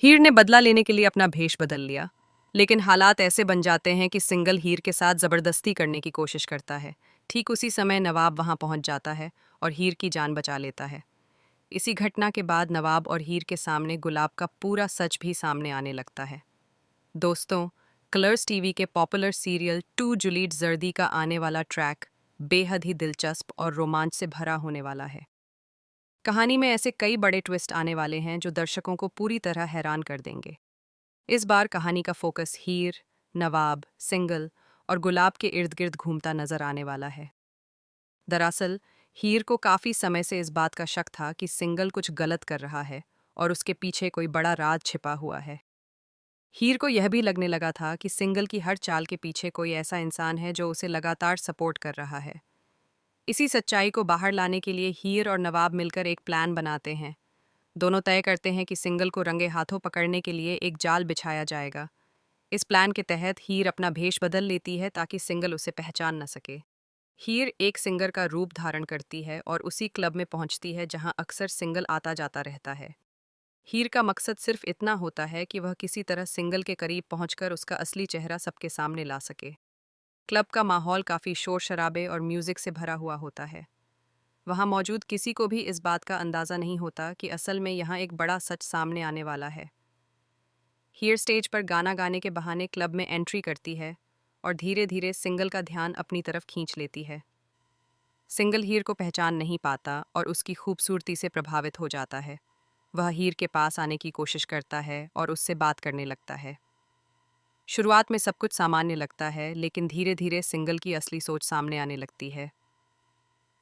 हीर ने बदला लेने के लिए अपना भेष बदल लिया, लेकिन हालात ऐसे बन जाते हैं कि सिंगल हीर के साथ जबरदस्ती करने की कोशिश करता है। ठीक उसी समय नवाब वहां पहुंच जाता है और हीर की जान बचा लेता है। इसी घटना के बाद नवाब और हीर के सामने गुलाब का पूरा सच भी सामने आने लगता है। दोस्तों, कलर्स टीवी के पॉपुलर सीरियल टू जूलियट जर्दी का आने वाला ट्रैक बेहद ही दिलचस्प और रोमांच से भरा होने वाला है। कहानी में ऐसे कई बड़े ट्विस्ट आने वाले हैं जो दर्शकों को पूरी तरह हैरान कर देंगे। इस बार कहानी का फोकस हीर, नवाब, सिंगल और गुलाब के इर्द गिर्द घूमता नजर आने वाला है। दरअसल हीर को काफी समय से इस बात का शक था कि सिंगल कुछ गलत कर रहा है और उसके पीछे कोई बड़ा राज छिपा हुआ है। हीर को यह भी लगने लगा था कि सिंगल की हर चाल के पीछे कोई ऐसा इंसान है जो उसे लगातार सपोर्ट कर रहा है। इसी सच्चाई को बाहर लाने के लिए हीर और नवाब मिलकर एक प्लान बनाते हैं। दोनों तय करते हैं कि सिंगल को रंगे हाथों पकड़ने के लिए एक जाल बिछाया जाएगा। इस प्लान के तहत हीर अपना भेष बदल लेती है ताकि सिंगल उसे पहचान न सके। हीर एक सिंगर का रूप धारण करती है और उसी क्लब में पहुंचती है जहां अक्सर सिंगल आता जाता रहता है। हीर का मकसद सिर्फ इतना होता है कि वह किसी तरह सिंगल के करीब पहुंचकर उसका असली चेहरा सबके सामने ला सके। क्लब का माहौल काफी शोर शराबे और म्यूजिक से भरा हुआ होता है। वहां मौजूद किसी को भी इस बात का अंदाजा नहीं होता कि असल में यहाँ एक बड़ा सच सामने आने वाला है। हीर स्टेज पर गाना गाने के बहाने क्लब में एंट्री करती है और धीरे धीरे सिंगल का ध्यान अपनी तरफ खींच लेती है। सिंगल हीर को पहचान नहीं पाता और उसकी खूबसूरती से प्रभावित हो जाता है। वह हीर के पास आने की कोशिश करता है और उससे बात करने लगता है। शुरुआत में सब कुछ सामान्य लगता है, लेकिन धीरे धीरे सिंगल की असली सोच सामने आने लगती है।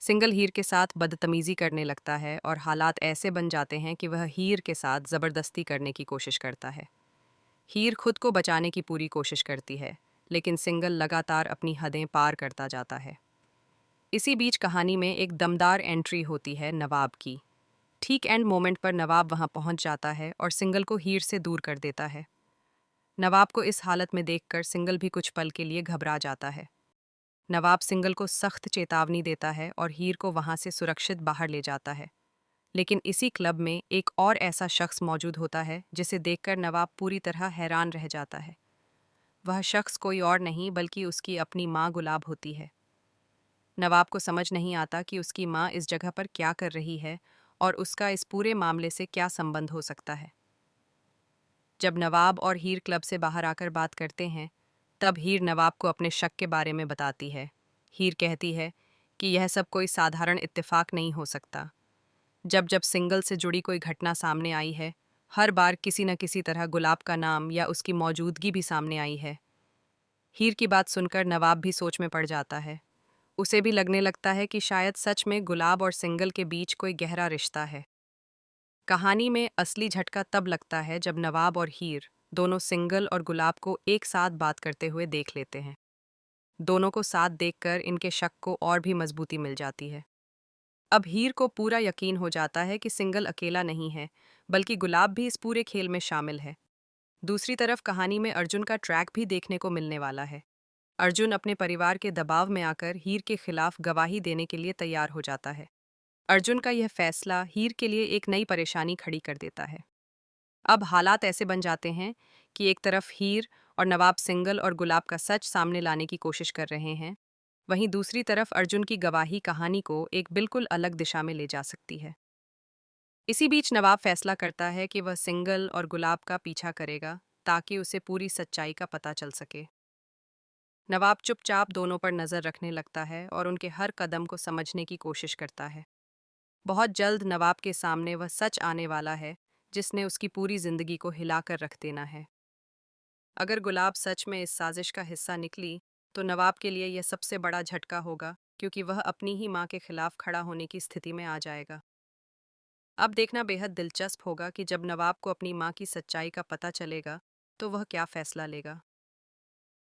सिंगल हीर के साथ बदतमीजी करने लगता है और हालात ऐसे बन जाते हैं कि वह हीर के साथ जबरदस्ती करने की कोशिश करता है। हीर खुद को बचाने की पूरी कोशिश करती है, लेकिन सिंगल लगातार अपनी हदें पार करता जाता है। इसी बीच कहानी में एक दमदार एंट्री होती है नवाब की। ठीक एंड मोमेंट पर नवाब वहां पहुंच जाता है और सिंगल को हीर से दूर कर देता है। नवाब को इस हालत में देखकर सिंगल भी कुछ पल के लिए घबरा जाता है। नवाब सिंगल को सख्त चेतावनी देता है और हीर को वहां से सुरक्षित बाहर ले जाता है। लेकिन इसी क्लब में एक और ऐसा शख्स मौजूद होता है जिसे देखकर नवाब पूरी तरह हैरान रह जाता है। वह शख्स कोई और नहीं बल्कि उसकी अपनी माँ गुलाब होती है। नवाब को समझ नहीं आता कि उसकी माँ इस जगह पर क्या कर रही है और उसका इस पूरे मामले से क्या संबंध हो सकता है। जब नवाब और हीर क्लब से बाहर आकर बात करते हैं, तब हीर नवाब को अपने शक के बारे में बताती है। हीर कहती है कि यह सब कोई साधारण इत्तेफाक नहीं हो सकता। जब जब सिंगल से जुड़ी कोई घटना सामने आई है, हर बार किसी न किसी तरह गुलाब का नाम या उसकी मौजूदगी भी सामने आई है। हीर की बात सुनकर नवाब भी सोच में पड़ जाता है। उसे भी लगने लगता है कि शायद सच में गुलाब और सिंगल के बीच कोई गहरा रिश्ता है। कहानी में असली झटका तब लगता है जब नवाब और हीर दोनों सिंगल और गुलाब को एक साथ बात करते हुए देख लेते हैं। दोनों को साथ देखकर इनके शक को और भी मजबूती मिल जाती है। अब हीर को पूरा यकीन हो जाता है कि सिंगल अकेला नहीं है, बल्कि गुलाब भी इस पूरे खेल में शामिल है। दूसरी तरफ कहानी में अर्जुन का ट्रैक भी देखने को मिलने वाला है। अर्जुन अपने परिवार के दबाव में आकर हीर के खिलाफ गवाही देने के लिए तैयार हो जाता है। अर्जुन का यह फैसला हीर के लिए एक नई परेशानी खड़ी कर देता है। अब हालात ऐसे बन जाते हैं कि एक तरफ हीर और नवाब सिंगल और गुलाब का सच सामने लाने की कोशिश कर रहे हैं, वहीं दूसरी तरफ अर्जुन की गवाही कहानी को एक बिल्कुल अलग दिशा में ले जा सकती है। इसी बीच नवाब फैसला करता है कि वह सिंगल और गुलाब का पीछा करेगा ताकि उसे पूरी सच्चाई का पता चल सके। नवाब चुपचाप दोनों पर नजर रखने लगता है और उनके हर कदम को समझने की कोशिश करता है। बहुत जल्द नवाब के सामने वह सच आने वाला है जिसने उसकी पूरी जिंदगी को हिलाकर रख देना है। अगर गुलाब सच में इस साजिश का हिस्सा निकली, तो नवाब के लिए यह सबसे बड़ा झटका होगा, क्योंकि वह अपनी ही माँ के खिलाफ खड़ा होने की स्थिति में आ जाएगा। अब देखना बेहद दिलचस्प होगा कि जब नवाब को अपनी माँ की सच्चाई का पता चलेगा, तो वह क्या फैसला लेगा।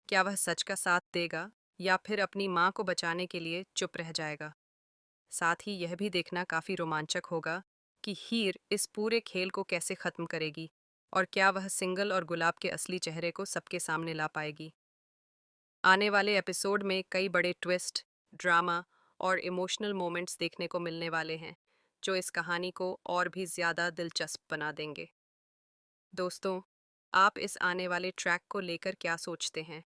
क्या वह सच का साथ देगा या फिर अपनी माँ को बचाने के लिए चुप रह जाएगा। साथ ही यह भी देखना काफी रोमांचक होगा कि हीर इस पूरे खेल को कैसे खत्म करेगी और क्या वह सिंगल और गुलाब के असली चेहरे को सबके सामने ला पाएगी। आने वाले एपिसोड में कई बड़े ट्विस्ट, ड्रामा और इमोशनल मोमेंट्स देखने को मिलने वाले हैं, जो इस कहानी को और भी ज्यादा दिलचस्प बना देंगे। दोस्तों, आप इस आने वाले ट्रैक को लेकर क्या सोचते हैं?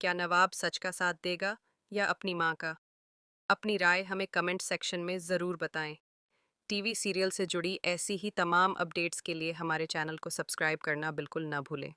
क्या नवाब सच का साथ देगा या अपनी माँ का? अपनी राय हमें कमेंट सेक्शन में ज़रूर बताएं। टीवी सीरियल से जुड़ी ऐसी ही तमाम अपडेट्स के लिए हमारे चैनल को सब्सक्राइब करना बिल्कुल ना भूलें।